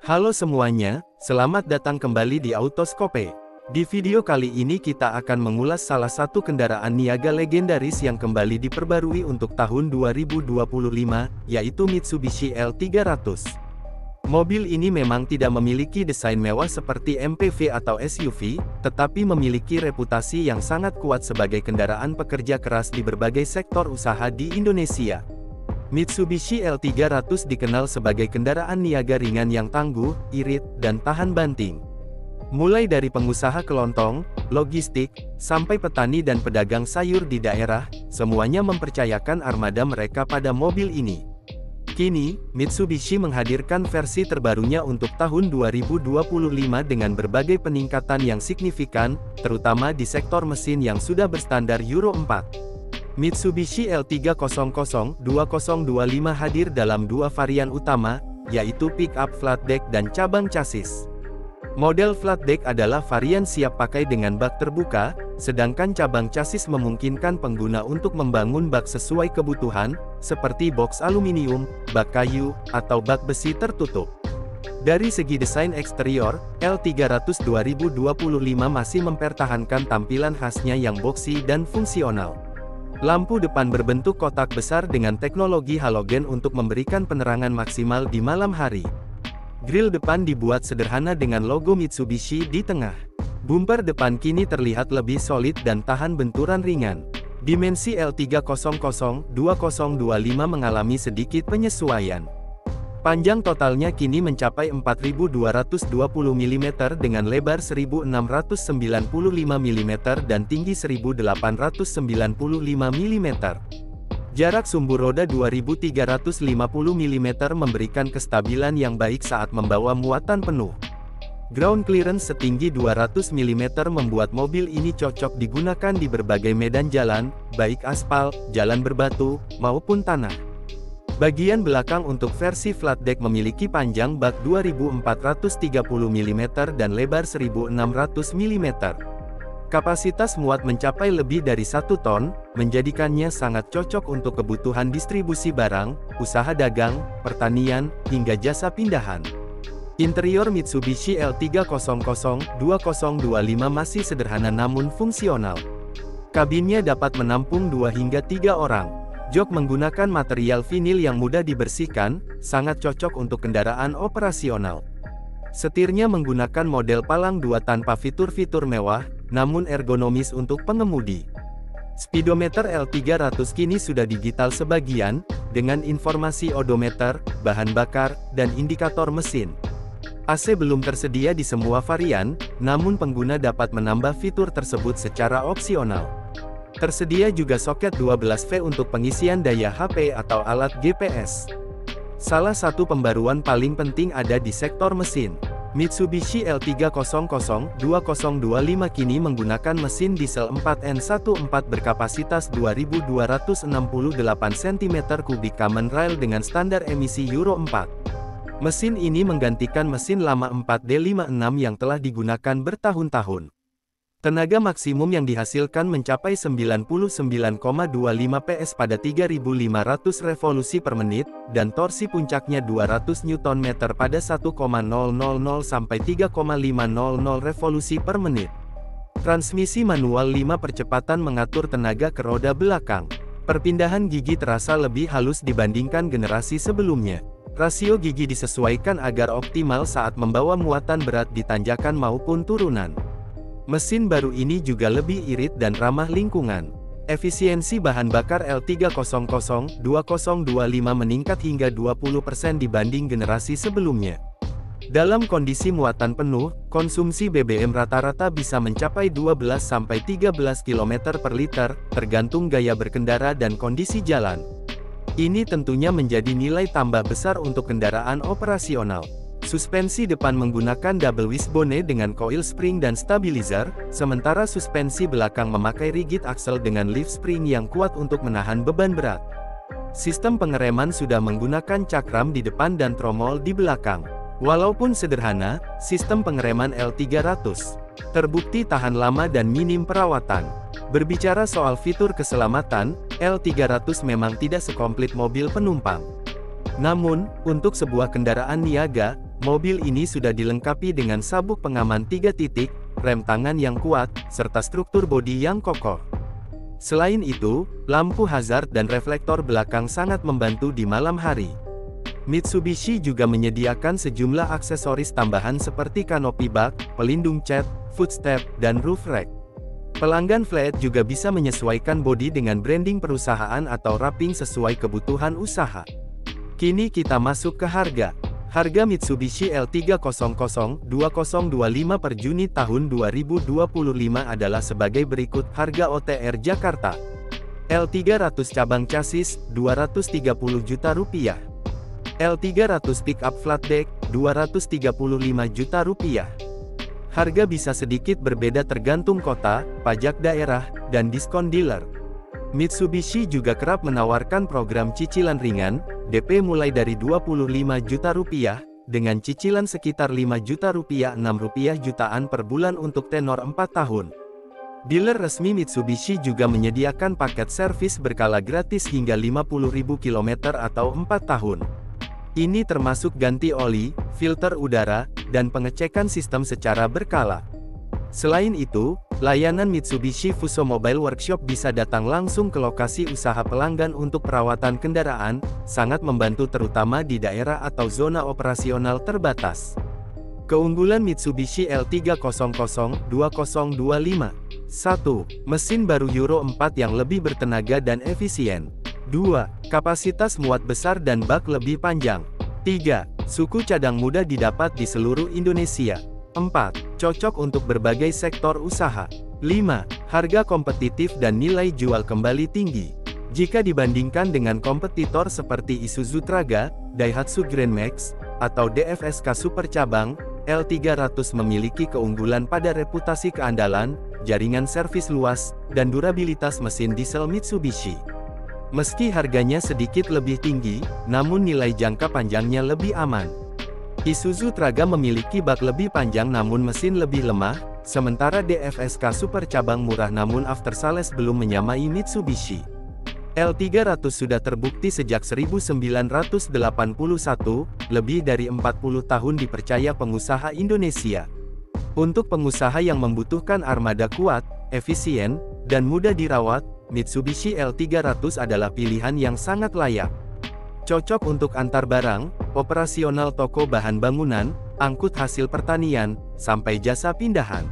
Halo semuanya, selamat datang kembali di Autoscope. Di video kali ini kita akan mengulas salah satu kendaraan niaga legendaris yang kembali diperbarui untuk tahun 2025, yaitu Mitsubishi L300. Mobil ini memang tidak memiliki desain mewah seperti MPV atau SUV, tetapi memiliki reputasi yang sangat kuat sebagai kendaraan pekerja keras di berbagai sektor usaha di Indonesia. Mitsubishi L300 dikenal sebagai kendaraan niaga ringan yang tangguh, irit, dan tahan banting. Mulai dari pengusaha kelontong, logistik, sampai petani dan pedagang sayur di daerah, semuanya mempercayakan armada mereka pada mobil ini. Kini, Mitsubishi menghadirkan versi terbarunya untuk tahun 2025 dengan berbagai peningkatan yang signifikan, terutama di sektor mesin yang sudah berstandar Euro 4. Mitsubishi L300 2025 hadir dalam dua varian utama, yaitu pick-up flatdeck dan cabang chassis. Model flatdeck adalah varian siap pakai dengan bak terbuka, sedangkan cabang chassis memungkinkan pengguna untuk membangun bak sesuai kebutuhan, seperti box aluminium, bak kayu, atau bak besi tertutup. Dari segi desain eksterior, L300 2025 masih mempertahankan tampilan khasnya yang boxy dan fungsional. Lampu depan berbentuk kotak besar dengan teknologi halogen untuk memberikan penerangan maksimal di malam hari. Grill depan dibuat sederhana dengan logo Mitsubishi di tengah. Bumper depan kini terlihat lebih solid dan tahan benturan ringan. Dimensi L300 2025 mengalami sedikit penyesuaian. Panjang totalnya kini mencapai 4.220 mm dengan lebar 1.695 mm dan tinggi 1.895 mm. Jarak sumbu roda 2.350 mm memberikan kestabilan yang baik saat membawa muatan penuh. Ground clearance setinggi 200 mm membuat mobil ini cocok digunakan di berbagai medan jalan, baik aspal, jalan berbatu, maupun tanah. Bagian belakang untuk versi flatdeck memiliki panjang bak 2430 mm dan lebar 1600 mm. Kapasitas muat mencapai lebih dari 1 ton, menjadikannya sangat cocok untuk kebutuhan distribusi barang, usaha dagang, pertanian, hingga jasa pindahan. Interior Mitsubishi L300 2025 masih sederhana namun fungsional. Kabinnya dapat menampung 2 hingga 3 orang. Jok menggunakan material vinil yang mudah dibersihkan, sangat cocok untuk kendaraan operasional. Setirnya menggunakan model palang 2 tanpa fitur-fitur mewah, namun ergonomis untuk pengemudi. Speedometer L300 kini sudah digital sebagian, dengan informasi odometer, bahan bakar, dan indikator mesin. AC belum tersedia di semua varian, namun pengguna dapat menambah fitur tersebut secara opsional. Tersedia juga soket 12V untuk pengisian daya HP atau alat GPS. Salah satu pembaruan paling penting ada di sektor mesin. Mitsubishi L300 2025 kini menggunakan mesin diesel 4N14 berkapasitas 2268 cm3 common rail dengan standar emisi Euro 4. Mesin ini menggantikan mesin lama 4D56 yang telah digunakan bertahun-tahun. Tenaga maksimum yang dihasilkan mencapai 99,25 PS pada 3.500 revolusi per menit, dan torsi puncaknya 200 Nm pada 1,000 sampai 3,500 revolusi per menit. Transmisi manual 5 percepatan mengatur tenaga ke roda belakang. Perpindahan gigi terasa lebih halus dibandingkan generasi sebelumnya. Rasio gigi disesuaikan agar optimal saat membawa muatan berat di tanjakan maupun turunan. Mesin baru ini juga lebih irit dan ramah lingkungan. Efisiensi bahan bakar L300 2025 meningkat hingga 20% dibanding generasi sebelumnya. Dalam kondisi muatan penuh, konsumsi BBM rata-rata bisa mencapai 12-13 km per liter, tergantung gaya berkendara dan kondisi jalan. Ini tentunya menjadi nilai tambah besar untuk kendaraan operasional. Suspensi depan menggunakan double wishbone dengan coil spring dan stabilizer, sementara suspensi belakang memakai rigid axle dengan leaf spring yang kuat untuk menahan beban berat. Sistem pengereman sudah menggunakan cakram di depan dan tromol di belakang. Walaupun sederhana, sistem pengereman L300 terbukti tahan lama dan minim perawatan. Berbicara soal fitur keselamatan, L300 memang tidak sekomplit mobil penumpang. Namun, untuk sebuah kendaraan niaga, Mobil ini sudah dilengkapi dengan sabuk pengaman 3 titik, rem tangan yang kuat, serta struktur bodi yang kokoh. Selain itu, lampu hazard dan reflektor belakang sangat membantu di malam hari. Mitsubishi juga menyediakan sejumlah aksesoris tambahan seperti kanopi bak, pelindung cat, footstep, dan roof rack. Pelanggan flat juga bisa menyesuaikan bodi dengan branding perusahaan atau wrapping sesuai kebutuhan usaha. Kini kita masuk ke harga. Harga Mitsubishi L300 2025 per Juni tahun 2025 adalah sebagai berikut. Harga OTR Jakarta L300 cabang chassis, Rp230 juta. L300 pickup flat deck, Rp235 juta. Harga bisa sedikit berbeda tergantung kota, pajak daerah, dan diskon dealer. Mitsubishi juga kerap menawarkan program cicilan ringan, DP mulai dari Rp25 juta, dengan cicilan sekitar Rp5 juta Rp6 jutaan per bulan untuk tenor 4 tahun. Dealer resmi Mitsubishi juga menyediakan paket servis berkala gratis hingga 50.000 km atau 4 tahun. Ini termasuk ganti oli, filter udara, dan pengecekan sistem secara berkala. Selain itu, layanan Mitsubishi Fuso Mobile Workshop bisa datang langsung ke lokasi usaha pelanggan untuk perawatan kendaraan, sangat membantu terutama di daerah atau zona operasional terbatas. Keunggulan Mitsubishi L300 2025. 1. Mesin baru Euro 4 yang lebih bertenaga dan efisien. 2. Kapasitas muat besar dan bak lebih panjang. 3. Suku cadang mudah didapat di seluruh Indonesia. 4. Cocok untuk berbagai sektor usaha. 5. Harga kompetitif dan nilai jual kembali tinggi. Jika dibandingkan dengan kompetitor seperti Isuzu Traga, Daihatsu Grand Max, atau DFSK Super Cabang, L300 memiliki keunggulan pada reputasi keandalan, jaringan servis luas, dan durabilitas mesin diesel Mitsubishi. Meski harganya sedikit lebih tinggi, namun nilai jangka panjangnya lebih aman. Isuzu Traga memiliki bak lebih panjang namun mesin lebih lemah, sementara DFSK Super Cabang murah namun after sales belum menyamai Mitsubishi. L300 sudah terbukti sejak 1981, lebih dari 40 tahun dipercaya pengusaha Indonesia. Untuk pengusaha yang membutuhkan armada kuat, efisien, dan mudah dirawat, Mitsubishi L300 adalah pilihan yang sangat layak. Cocok untuk antar barang, operasional toko bahan bangunan, angkut hasil pertanian, sampai jasa pindahan.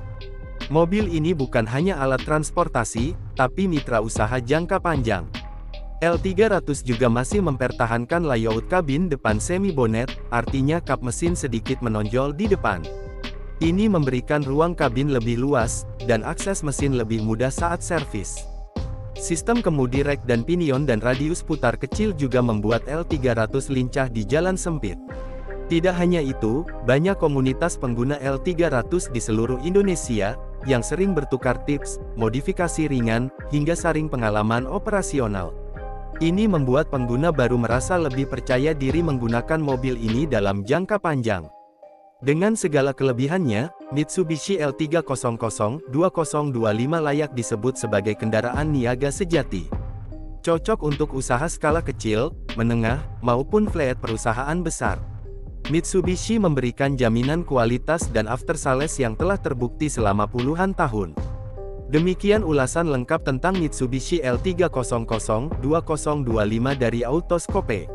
Mobil ini bukan hanya alat transportasi, tapi mitra usaha jangka panjang. L300 juga masih mempertahankan layout kabin depan semi-bonet, artinya kap mesin sedikit menonjol di depan. Ini memberikan ruang kabin lebih luas, dan akses mesin lebih mudah saat servis. Sistem kemudi rek dan pinion dan radius putar kecil juga membuat L300 lincah di jalan sempit. Tidak hanya itu, banyak komunitas pengguna L300 di seluruh Indonesia, yang sering bertukar tips, modifikasi ringan, hingga sharing pengalaman operasional. Ini membuat pengguna baru merasa lebih percaya diri menggunakan mobil ini dalam jangka panjang. Dengan segala kelebihannya, Mitsubishi L300 2025 layak disebut sebagai kendaraan niaga sejati. Cocok untuk usaha skala kecil, menengah, maupun fleet perusahaan besar. Mitsubishi memberikan jaminan kualitas dan after sales yang telah terbukti selama puluhan tahun. Demikian ulasan lengkap tentang Mitsubishi L300 2025 dari Autoscope.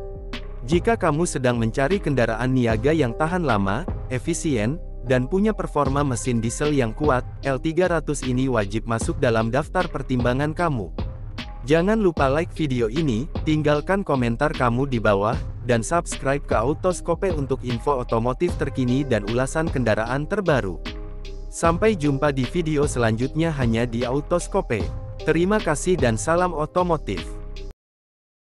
Jika kamu sedang mencari kendaraan niaga yang tahan lama, efisien, dan punya performa mesin diesel yang kuat, L300 ini wajib masuk dalam daftar pertimbangan kamu. Jangan lupa like video ini, tinggalkan komentar kamu di bawah, dan subscribe ke Autoscope untuk info otomotif terkini dan ulasan kendaraan terbaru. Sampai jumpa di video selanjutnya hanya di Autoscope. Terima kasih dan salam otomotif.